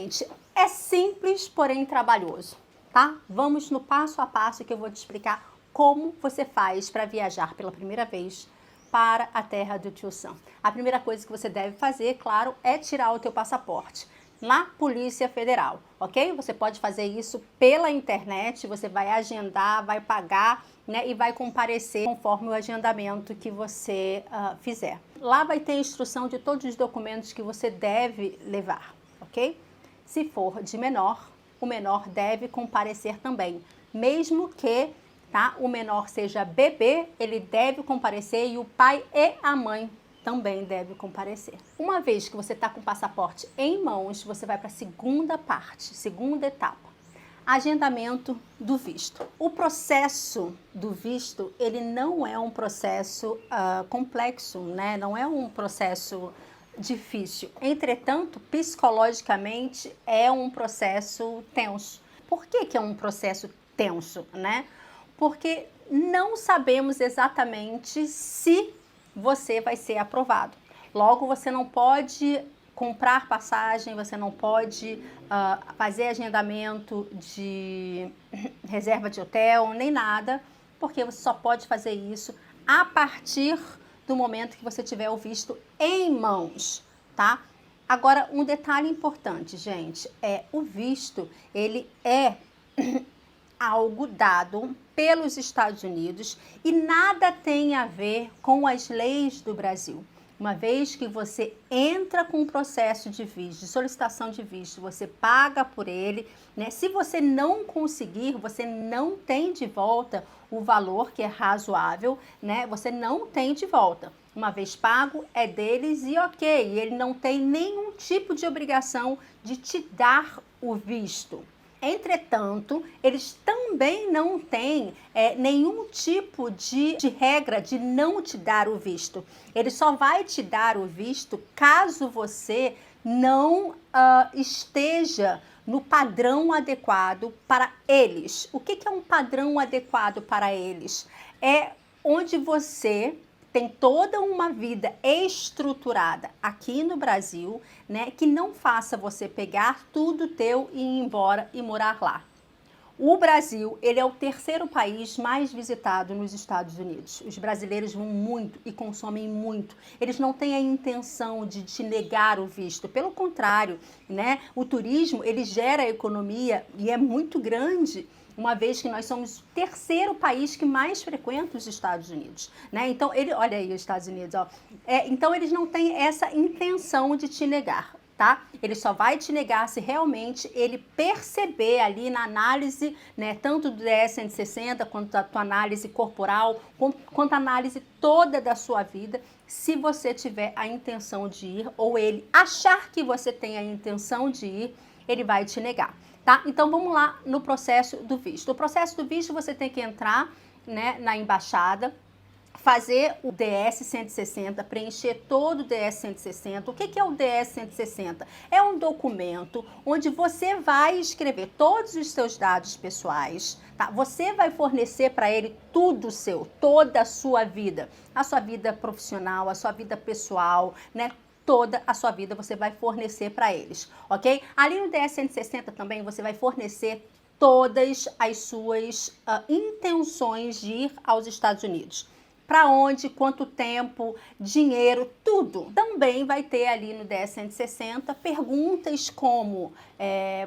Gente, é simples, porém trabalhoso, tá? Vamos no passo a passo que eu vou te explicar como você faz para viajar pela primeira vez para a terra do Tio Sam. A primeira coisa que você deve fazer, claro, é tirar o teu passaporte na Polícia Federal, ok? Você pode fazer isso pela internet, você vai agendar, vai pagar, né, e vai comparecer conforme o agendamento que você fizer. Lá vai ter instrução de todos os documentos que você deve levar, ok? Se for de menor, o menor deve comparecer também, mesmo que o menor seja bebê, ele deve comparecer e o pai e a mãe também devem comparecer. Uma vez que você está com o passaporte em mãos, você vai para a segunda parte, segunda etapa. Agendamento do visto. O processo do visto, ele não é um processo complexo, né? Não é um processo difícil. Entretanto, psicologicamente, é um processo tenso. Por que é um processo tenso, né? Porque não sabemos exatamente se você vai ser aprovado. Logo, você não pode comprar passagem, você não pode fazer agendamento de reserva de hotel, nem nada, porque você só pode fazer isso a partir do momento que você tiver o visto em mãos, tá? Agora, um detalhe importante, gente, o visto, ele é algo dado pelos Estados Unidos e nada tem a ver com as leis do Brasil. Uma vez que você entra com o processo de visto, de solicitação de visto, você paga por ele, né? Se você não conseguir, você não tem de volta o valor que é razoável, né? Você não tem de volta. Uma vez pago, é deles e ok, ele não tem nenhum tipo de obrigação de te dar o visto. Entretanto, eles também não têm nenhum tipo de regra de não te dar o visto. Ele só vai te dar o visto caso você não esteja no padrão adequado para eles. O que é um padrão adequado para eles? É onde você tem toda uma vida estruturada aqui no Brasil, né, que não faça você pegar tudo teu e ir embora e morar lá. O Brasil, ele é o terceiro país mais visitado nos Estados Unidos. Os brasileiros vão muito e consomem muito. Eles não têm a intenção de te negar o visto. Pelo contrário, né, o turismo, ele gera economia e é muito grande, uma vez que nós somos o terceiro país que mais frequenta os Estados Unidos, né? Então, olha aí os Estados Unidos, ó. Então, eles não têm essa intenção de te negar, tá? Ele só vai te negar se realmente ele perceber ali na análise, né, tanto do DS-160 quanto da tua análise corporal, quanto a análise toda da sua vida, se você tiver a intenção de ir ou ele achar que você tem a intenção de ir, ele vai te negar. Tá? Então, vamos lá no processo do visto. O processo do visto, você tem que entrar, né, na embaixada, fazer o DS-160, preencher todo o DS-160. O que é o DS-160? É um documento onde você vai escrever todos os seus dados pessoais, tá? Você vai fornecer para ele tudo seu, toda a sua vida profissional, a sua vida pessoal, né? Toda a sua vida você vai fornecer para eles, ok? Ali no DS-160 também você vai fornecer todas as suas intenções de ir aos Estados Unidos. Para onde, quanto tempo, dinheiro, tudo. Também vai ter ali no DS-160 perguntas como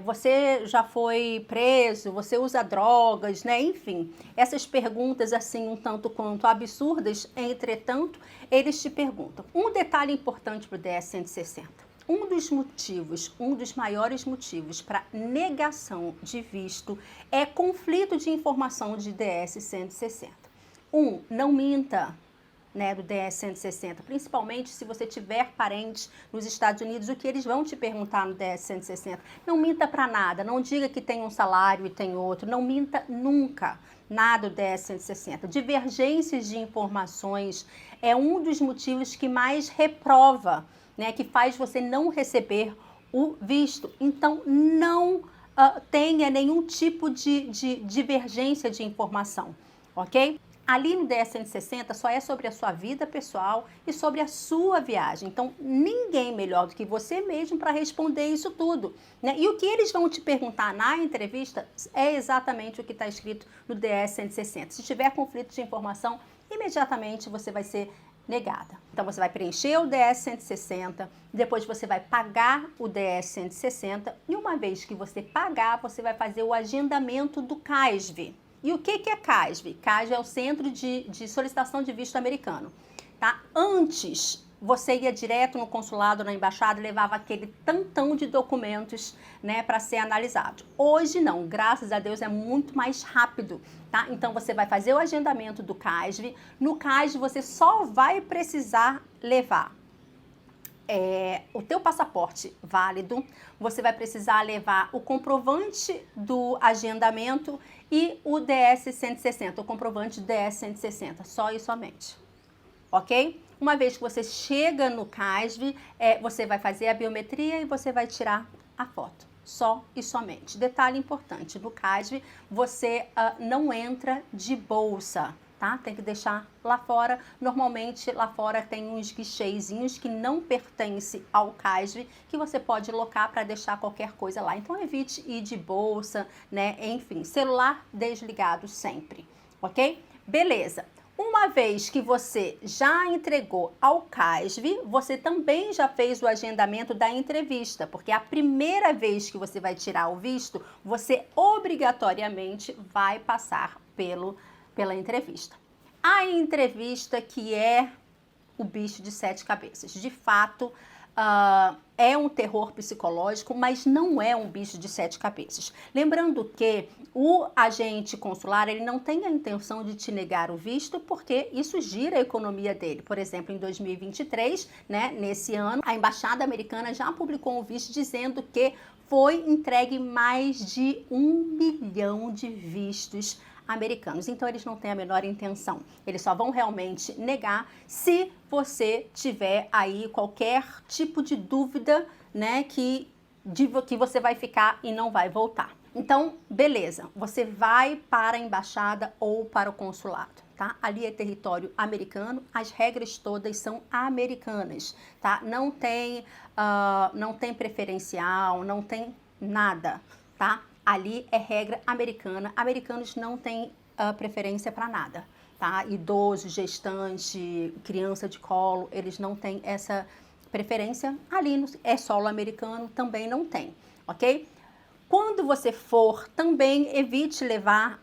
você já foi preso, você usa drogas, né? Enfim, essas perguntas assim um tanto quanto absurdas, entretanto, eles te perguntam. Um detalhe importante para o DS-160. Um dos maiores motivos para negação de visto é conflito de informação de DS-160. Não minta, né, do DS-160, principalmente se você tiver parentes nos Estados Unidos, o que eles vão te perguntar no DS-160. Não minta para nada, não diga que tem um salário e tem outro, não minta nunca nada do DS-160. Divergências de informações é um dos motivos que mais reprova, né, que faz você não receber o visto. Então, não tenha nenhum tipo de divergência de informação, ok? Ali no DS 160 só é sobre a sua vida pessoal e sobre a sua viagem. Então, ninguém melhor do que você mesmo para responder isso tudo, né? E o que eles vão te perguntar na entrevista é exatamente o que está escrito no DS 160. Se tiver conflito de informação, imediatamente você vai ser negada. Então, você vai preencher o DS 160, depois você vai pagar o DS 160 e uma vez que você pagar, você vai fazer o agendamento do CASV. E o que é CASV? CASV é o Centro de Solicitação de Visto Americano, tá? Antes, você ia direto no consulado, na embaixada, e levava aquele tantão de documentos, né, para ser analisado. Hoje não, graças a Deus é muito mais rápido, tá? Então você vai fazer o agendamento do CASV. No CASV você só vai precisar levar o teu passaporte válido, você vai precisar levar o comprovante do agendamento e o DS 160, o comprovante DS 160, só e somente, ok? Uma vez que você chega no CASV, você vai fazer a biometria e você vai tirar a foto, só e somente. Detalhe importante, no CASV você não entra de bolsa, tá? Tem que deixar lá fora. Normalmente lá fora tem uns guichêzinhos que não pertencem ao CASV, que você pode locar para deixar qualquer coisa lá. Então evite ir de bolsa, né? Enfim, celular desligado sempre, ok? Beleza. Uma vez que você já entregou ao CASV, você também já fez o agendamento da entrevista, porque a primeira vez que você vai tirar o visto, você obrigatoriamente vai passar pela entrevista. A entrevista que é o bicho de 7 cabeças. De fato, é um terror psicológico, mas não é um bicho de 7 cabeças. Lembrando que o agente consular, ele não tem a intenção de te negar o visto, porque isso gira a economia dele. Por exemplo, em 2023, né, nesse ano, a Embaixada Americana já publicou um visto dizendo que foi entregue mais de 1 milhão de vistos americanos. Então, eles não têm a menor intenção. Eles só vão realmente negar se você tiver aí qualquer tipo de dúvida, né, que você vai ficar e não vai voltar. Então, beleza, você vai para a embaixada ou para o consulado, tá? Ali é território americano, as regras todas são americanas, tá? Não tem preferencial, não tem nada, tá? Ali é regra americana. Americanos não têm preferência para nada, tá? Idoso, gestante, criança de colo, eles não têm essa preferência. Ali é solo americano, também não tem, ok? Quando você for, também evite levar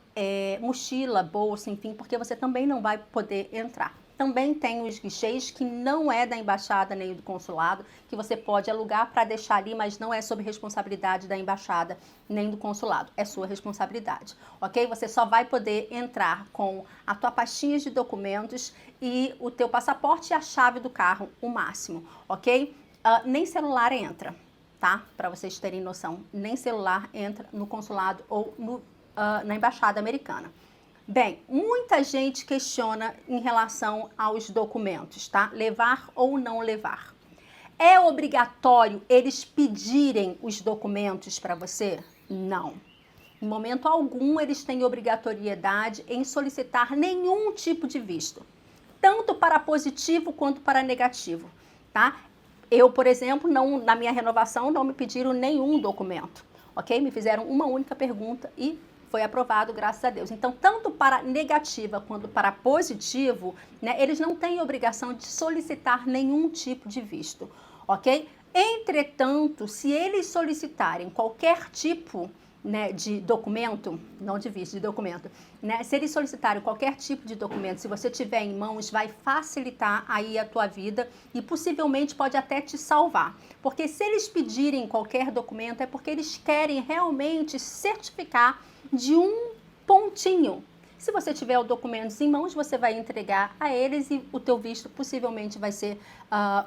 mochila, bolsa, enfim, porque você também não vai poder entrar. Também tem os guichês que não é da embaixada nem do consulado, que você pode alugar para deixar ali, mas não é sob responsabilidade da embaixada nem do consulado, é sua responsabilidade, ok? Você só vai poder entrar com a tua pastinha de documentos e o teu passaporte e a chave do carro, o máximo, ok? Nem celular entra, tá? Para vocês terem noção, nem celular entra no consulado ou na embaixada americana. Bem, muita gente questiona em relação aos documentos, tá? Levar ou não levar. É obrigatório eles pedirem os documentos para você? Não. Em momento algum, eles têm obrigatoriedade em solicitar nenhum tipo de visto, tanto para positivo quanto para negativo, tá? Eu, por exemplo, na minha renovação, não me pediram nenhum documento, ok? Me fizeram uma única pergunta e foi aprovado, graças a Deus. Então, tanto para negativa quanto para positivo, né, eles não têm obrigação de solicitar nenhum tipo de visto, ok? Entretanto, se eles solicitarem qualquer tipo, né, de documento, não de visto, de documento, né, se eles solicitarem qualquer tipo de documento, se você tiver em mãos, vai facilitar aí a tua vida e possivelmente pode até te salvar. Porque se eles pedirem qualquer documento, é porque eles querem realmente certificar de um pontinho. Se você tiver os documentos em mãos, você vai entregar a eles e o teu visto possivelmente vai ser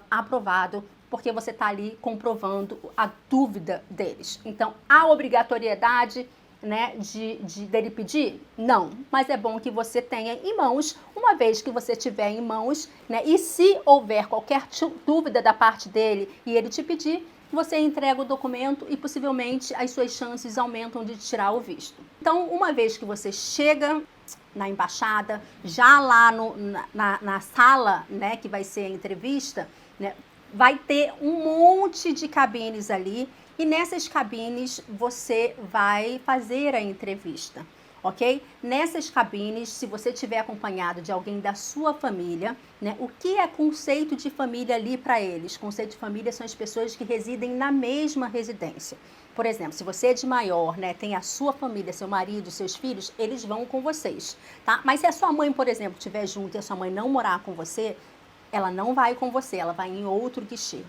aprovado, porque você está ali comprovando a dúvida deles. Então, há obrigatoriedade, né, dele pedir? Não, mas é bom que você tenha em mãos, uma vez que você tiver em mãos, né, e se houver qualquer dúvida da parte dele e ele te pedir, você entrega o documento e possivelmente as suas chances aumentam de tirar o visto. Então, uma vez que você chega na embaixada, já lá na sala, né, que vai ser a entrevista, né, vai ter um monte de cabines ali e nessas cabines você vai fazer a entrevista, ok? Nessas cabines, se você estiver acompanhado de alguém da sua família, né, o que é conceito de família ali para eles? Conceito de família são as pessoas que residem na mesma residência. Por exemplo, se você é de maior, né, tem a sua família, seu marido, seus filhos, eles vão com vocês, tá? Mas se a sua mãe, por exemplo, estiver junto e a sua mãe não morar com você, ela não vai com você, ela vai em outro guichê,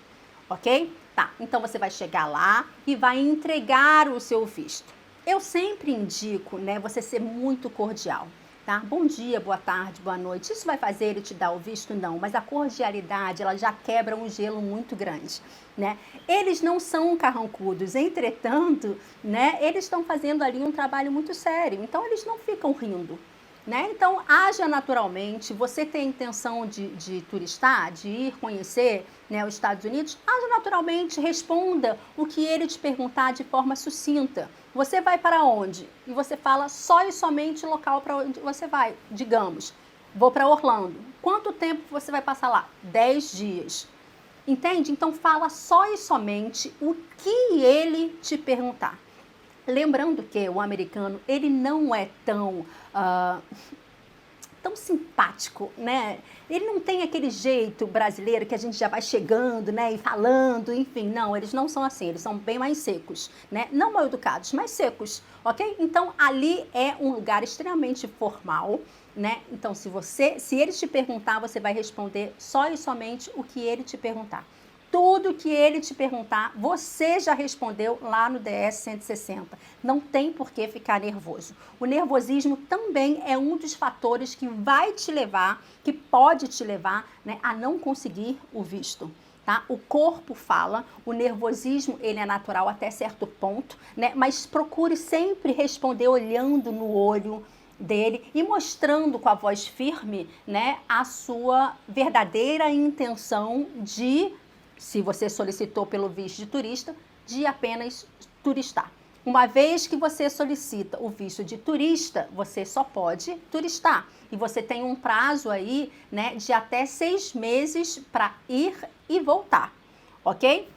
ok? Tá, então você vai chegar lá e vai entregar o seu visto. Eu sempre indico, né, você ser muito cordial, tá? Bom dia, boa tarde, boa noite. Isso vai fazer ele te dar o visto? Não, mas a cordialidade, ela já quebra um gelo muito grande, né? Eles não são carrancudos, entretanto, né, eles estão fazendo ali um trabalho muito sério, então eles não ficam rindo, né? Então, haja naturalmente, você tem a intenção de turistar, de ir conhecer, né, os Estados Unidos, haja naturalmente, responda o que ele te perguntar de forma sucinta. Você vai para onde? E você fala só e somente o local para onde você vai. Digamos, vou para Orlando. Quanto tempo você vai passar lá? 10 dias. Entende? Então, fala só e somente o que ele te perguntar. Lembrando que o americano, ele não é tão simpático, né? Ele não tem aquele jeito brasileiro que a gente já vai chegando, né, e falando, enfim, não, eles não são assim, eles são bem mais secos, né? Não mal educados, mas secos, ok? Então, ali é um lugar extremamente formal, né? Então, se ele te perguntar, você vai responder só e somente o que ele te perguntar. Tudo que ele te perguntar, você já respondeu lá no DS 160. Não tem por que ficar nervoso. O nervosismo também é um dos fatores que vai te levar, que pode te levar, né, a não conseguir o visto. Tá? O corpo fala, o nervosismo ele é natural até certo ponto, né? Mas procure sempre responder olhando no olho dele e mostrando com a voz firme, né, a sua verdadeira intenção de, se você solicitou pelo visto de turista, de apenas turistar. Uma vez que você solicita o visto de turista, você só pode turistar. E você tem um prazo aí, né, de até 6 meses para ir e voltar, ok?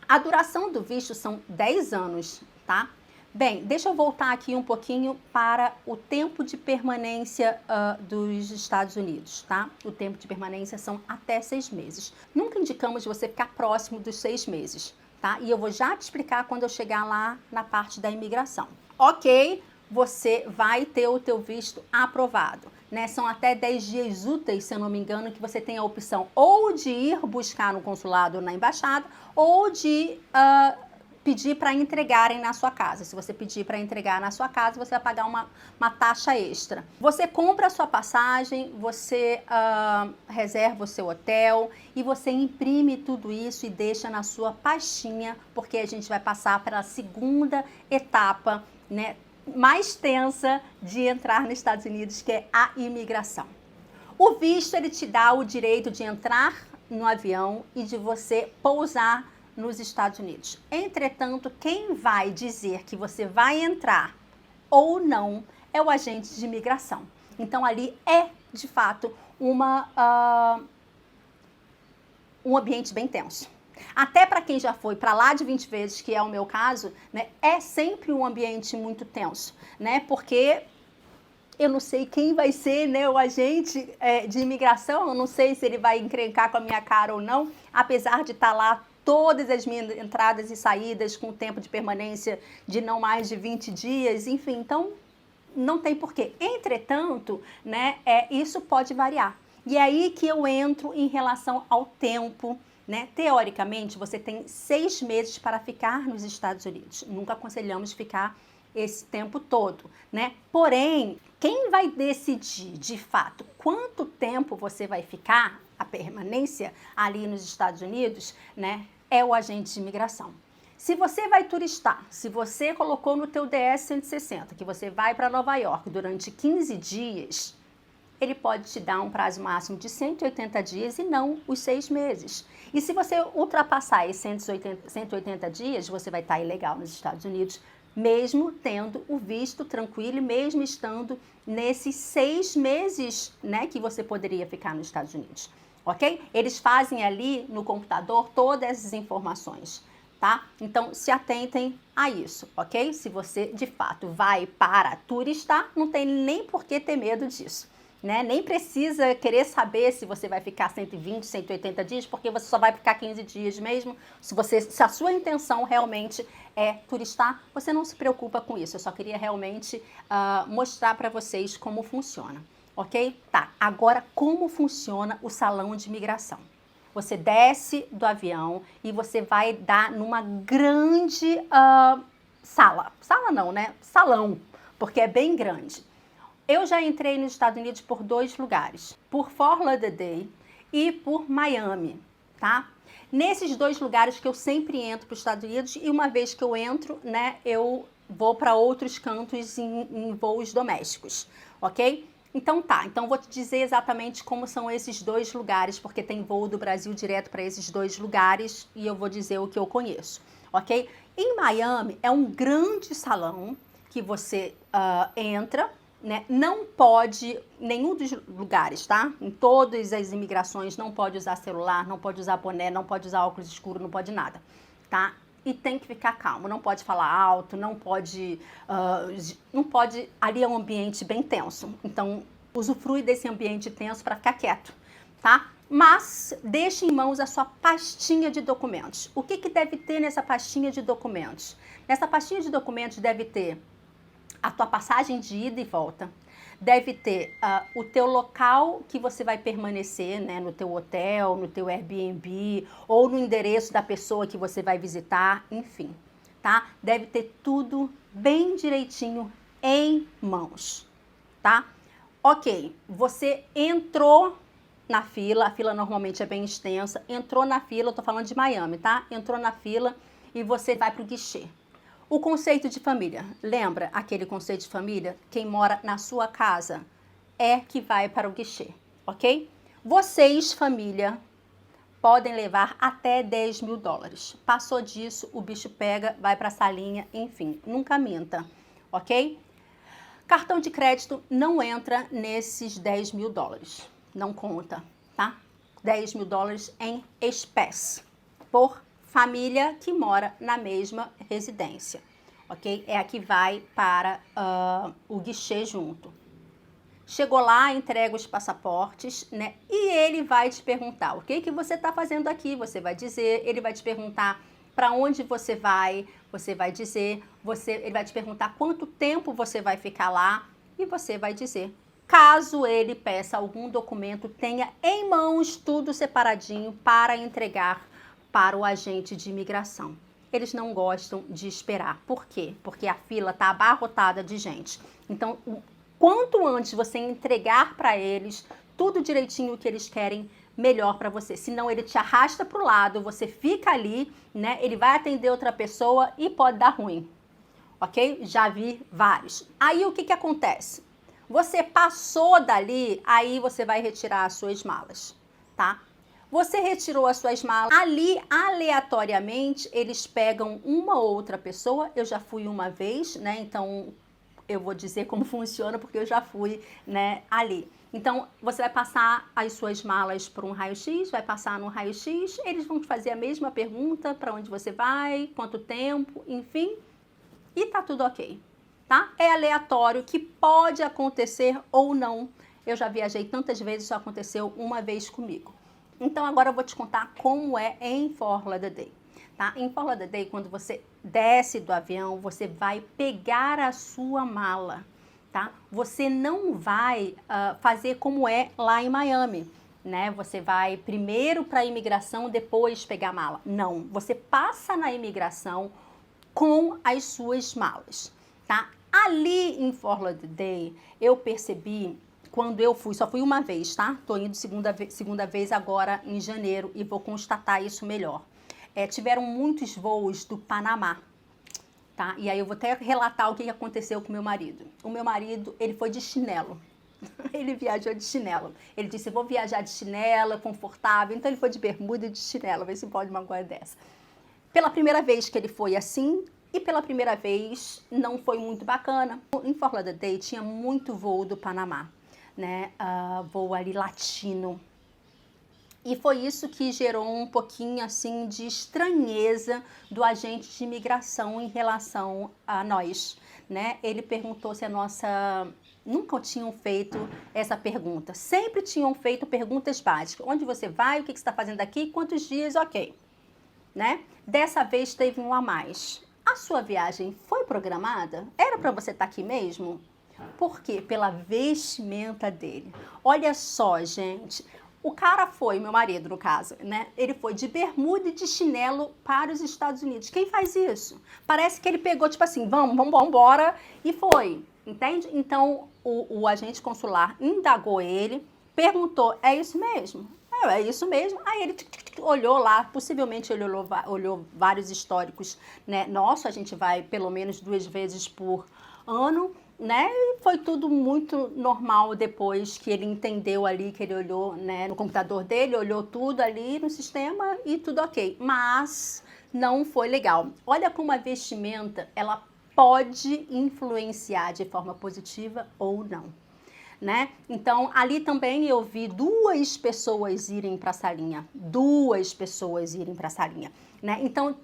A duração do visto são 10 anos, tá? Bem, deixa eu voltar aqui um pouquinho para o tempo de permanência dos Estados Unidos, tá? O tempo de permanência são até 6 meses. Nunca indicamos você ficar próximo dos 6 meses, tá? E eu vou já te explicar quando eu chegar lá na parte da imigração. Ok, você vai ter o teu visto aprovado, né? São até 10 dias úteis, se eu não me engano, que você tem a opção ou de ir buscar no consulado ou na embaixada, ou de pedir para entregarem na sua casa. Se você pedir para entregar na sua casa, você vai pagar uma taxa extra. Você compra a sua passagem, você reserva o seu hotel e você imprime tudo isso e deixa na sua pastinha, porque a gente vai passar para a segunda etapa, né, mais tensa de entrar nos Estados Unidos, que é a imigração. O visto, ele te dá o direito de entrar no avião e de você pousar nos Estados Unidos. Entretanto, quem vai dizer que você vai entrar ou não é o agente de imigração. Então, ali é, de fato, um ambiente bem tenso. Até para quem já foi para lá de 20 vezes, que é o meu caso, né, é sempre um ambiente muito tenso, né? Porque eu não sei quem vai ser, né, o agente de imigração, eu não sei se ele vai encrencar com a minha cara ou não, apesar de estar lá todas as minhas entradas e saídas com tempo de permanência de não mais de 20 dias, enfim, então não tem porquê. Entretanto, né, isso pode variar. E é aí que eu entro em relação ao tempo, né? Teoricamente, você tem 6 meses para ficar nos Estados Unidos. Nunca aconselhamos ficar esse tempo todo, né? Porém, quem vai decidir, de fato, quanto tempo você vai ficar, a permanência ali nos Estados Unidos, né, é o agente de imigração. Se você vai turistar, se você colocou no teu DS 160 que você vai para Nova York durante 15 dias, ele pode te dar um prazo máximo de 180 dias e não os 6 meses. E se você ultrapassar esses 180 dias, você vai estar ilegal nos Estados Unidos, mesmo tendo o visto tranquilo e mesmo estando nesses 6 meses, né, que você poderia ficar nos Estados Unidos, ok? Eles fazem ali no computador todas essas informações, tá? Então, se atentem a isso, ok? Se você, de fato, vai para turistar, não tem nem por que ter medo disso, né? Nem precisa querer saber se você vai ficar 120, 180 dias, porque você só vai ficar 15 dias mesmo. Se a sua intenção realmente é turistar, você não se preocupa com isso. Eu só queria realmente mostrar para vocês como funciona, ok? Tá, agora como funciona o salão de imigração? Você desce do avião e você vai dar numa grande sala. Sala não, né? Salão, porque é bem grande. Eu já entrei nos Estados Unidos por 2 lugares, por Fort Lauderdale e por Miami, tá? Nesses 2 lugares que eu sempre entro para os Estados Unidos e uma vez que eu entro, né, eu vou para outros cantos em voos domésticos, ok? Então tá, então vou te dizer exatamente como são esses 2 lugares, porque tem voo do Brasil direto para esses 2 lugares e eu vou dizer o que eu conheço, ok? Em Miami é um grande salão que você entra, né? Não pode, nenhum dos lugares, tá? Em todas as imigrações não pode usar celular, não pode usar boné, não pode usar óculos escuros, não pode nada, tá? E tem que ficar calmo, não pode falar alto, não pode, ali é um ambiente bem tenso, então usufrui desse ambiente tenso para ficar quieto, tá? Mas deixe em mãos a sua pastinha de documentos. O que deve ter nessa pastinha de documentos? Nessa pastinha de documentos deve ter a tua passagem de ida e volta, deve ter o teu local que você vai permanecer, né, no teu hotel, no teu Airbnb, ou no endereço da pessoa que você vai visitar, enfim, tá? Deve ter tudo bem direitinho em mãos, tá? Ok, você entrou na fila, a fila normalmente é bem extensa, entrou na fila, eu tô falando de Miami, tá? Entrou na fila e você vai pro guichê. O conceito de família, lembra aquele conceito de família? Quem mora na sua casa é que vai para o guichê, ok? Vocês, família, podem levar até 10 mil dólares. Passou disso, o bicho pega, vai para a salinha, enfim, nunca minta, ok? Cartão de crédito não entra nesses 10 mil dólares, não conta, tá? 10 mil dólares em espécie, por família que mora na mesma residência, ok? É a que vai para o guichê junto. Chegou lá, entrega os passaportes, né? E ele vai te perguntar, o que você está fazendo aqui? Você vai dizer, ele vai te perguntar para onde você vai dizer, ele vai te perguntar quanto tempo você vai ficar lá e você vai dizer. Caso ele peça algum documento, tenha em mãos tudo separadinho para entregar para o agente de imigração. Eles não gostam de esperar. Por quê? Porque a fila está abarrotada de gente. Então, quanto antes você entregar para eles tudo direitinho o que eles querem, melhor para você. Senão ele te arrasta para o lado, você fica ali, né? Ele vai atender outra pessoa e pode dar ruim. Ok? Já vi vários. Aí o que acontece? Você passou dali, aí você vai retirar as suas malas, tá? Você retirou as suas malas, ali aleatoriamente eles pegam uma outra pessoa, eu já fui uma vez, né, então eu vou dizer como funciona porque eu já fui, né, ali. Então você vai passar as suas malas por um raio-x, vai passar no raio-x, eles vão te fazer a mesma pergunta, para onde você vai, quanto tempo, enfim, e tá tudo ok, tá? É aleatório, que pode acontecer ou não. Eu já viajei tantas vezes, isso aconteceu uma vez comigo. Então, agora eu vou te contar como é em Fort Lauderdale, tá? Em Fort Lauderdale, quando você desce do avião, você vai pegar a sua mala, tá? Você não vai fazer como é lá em Miami, né? Você vai primeiro para a imigração, depois pegar a mala. Não, você passa na imigração com as suas malas, tá? Ali em Fort Lauderdale, eu percebi, quando eu fui, só fui uma vez, tá? Tô indo segunda vez agora em janeiro e vou constatar isso melhor. Tiveram muitos voos do Panamá, tá? E aí eu vou até relatar o que aconteceu com o meu marido. O meu marido, ele foi de chinelo. Ele viajou de chinelo. Ele disse, vou viajar de chinelo, é confortável. Então ele foi de bermuda e de chinelo, vê se pode uma coisa dessa. Pela primeira vez que ele foi assim, E pela primeira vez não foi muito bacana. Em Fort Lauderdale tinha muito voo do Panamá, né? Voo ali latino. E foi isso que gerou um pouquinho assim de estranheza do agente de imigração em relação a nós, né? Ele perguntou se a nossa... Nunca tinham feito essa pergunta. Sempre tinham feito perguntas básicas. Onde você vai? O que você está fazendo aqui? Quantos dias? Ok. Né? Dessa vez teve um a mais. A sua viagem foi programada? Era para você estar aqui mesmo? Por quê? Pela vestimenta dele. Olha só, gente. O cara foi, meu marido no caso, né? Ele foi de bermuda e de chinelo para os Estados Unidos. Quem faz isso? Parece que ele pegou, tipo assim, vamos embora, e foi, entende? Então, o agente consular indagou ele, perguntou, é isso mesmo? É isso mesmo. Aí ele olhou lá, possivelmente ele olhou vários históricos, né? Nossa, a gente vai pelo menos 2 vezes por ano, né? E foi tudo muito normal depois que ele entendeu ali, que ele olhou, né, no computador dele, olhou tudo ali no sistema e tudo ok. Mas não foi legal. Olha como a vestimenta, ela pode influenciar de forma positiva ou não, né? Então, ali também eu vi 2 pessoas irem para a salinha. 2 pessoas irem para a salinha, né? Então,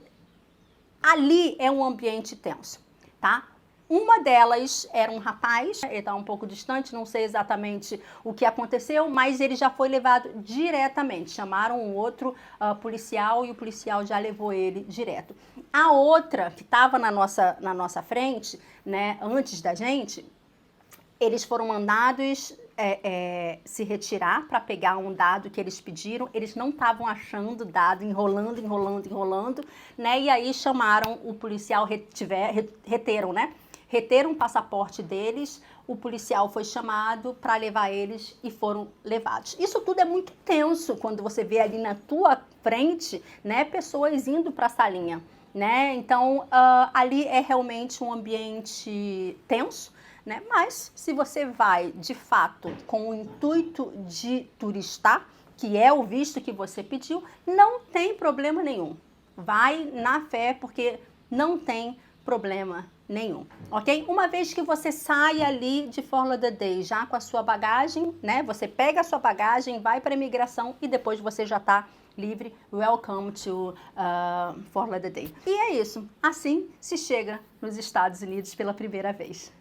ali é um ambiente tenso, tá? Uma delas era um rapaz, ele está um pouco distante, não sei exatamente o que aconteceu, mas ele já foi levado diretamente. Chamaram um outro policial e o policial já levou ele direto. A outra, que estava na nossa frente, né, antes da gente, eles foram mandados se retirar para pegar um dado que eles pediram. Eles não estavam achando dado, enrolando, né? E aí chamaram o policial, reteram, né? Reteram o passaporte deles, o policial foi chamado para levar eles e foram levados. Isso tudo é muito tenso quando você vê ali na tua frente, né, pessoas indo para a salinha, né? Então, ali é realmente um ambiente tenso, né? Mas se você vai, de fato, com o intuito de turistar, que é o visto que você pediu, não tem problema nenhum. Vai na fé, porque não tem problema nenhum, ok? Uma vez que você sai ali de Fort Lauderdale já com a sua bagagem, né? Você pega a sua bagagem, vai para a imigração e depois você já está livre. Welcome to Fort Lauderdale. E é isso. Assim se chega nos Estados Unidos pela primeira vez.